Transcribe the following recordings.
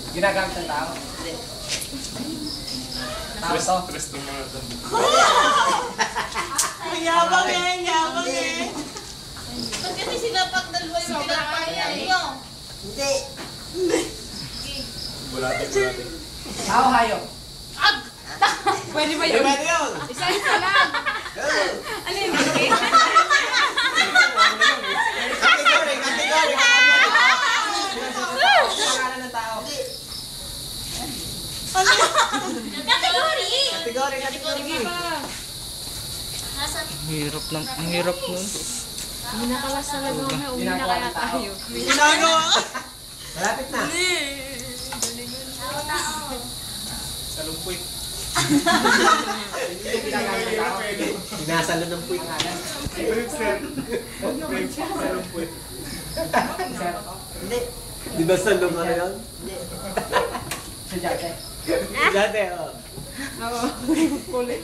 Ginagamit ng tao? Hindi. Tao to? Stress ng mga doon. Ang yabang eh, ang yabang eh. Ba't kasi sila pag dalawa yung pinapakain nyo? Hindi. Bulate. Tao hayop. Pwede ba yun? Pwede yun. Isa-isa lang. Ano yun? Okay? Category. Pangalan ng tao. Category! Category. Nasa... Ang hirap nun. Hindi nakalas talaga kami. Uwi na kaya tayo. Ginagawa. Malapit na. Tao. Sa lumpoy. Ginagamit ng tao. Sinasalo ng puwit. Sa lumpoy. Hindi. Di ba sa luma na yun? Si Jate. Dati, oh. Oo. Kulit.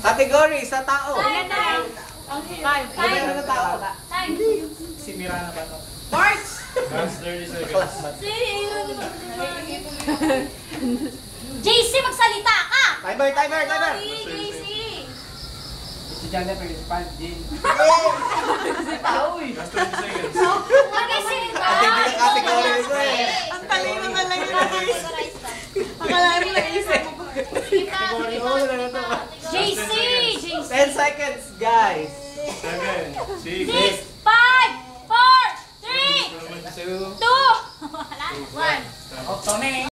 Category sa tao. Five. Category na tao. Si Mirana ba ito? Parts! Last 30 seconds. JC, magsalita ka! Timer. JC! Estudyante, principal, Jean. Last 30 seconds. Mag-isinta! Category ko eh. Ang talino na lang yun, guys. Akala mo naisip mo. JC! 10 seconds, guys. 7, 6, 6, 5, 4, 3, 2, 2, 1. Octone.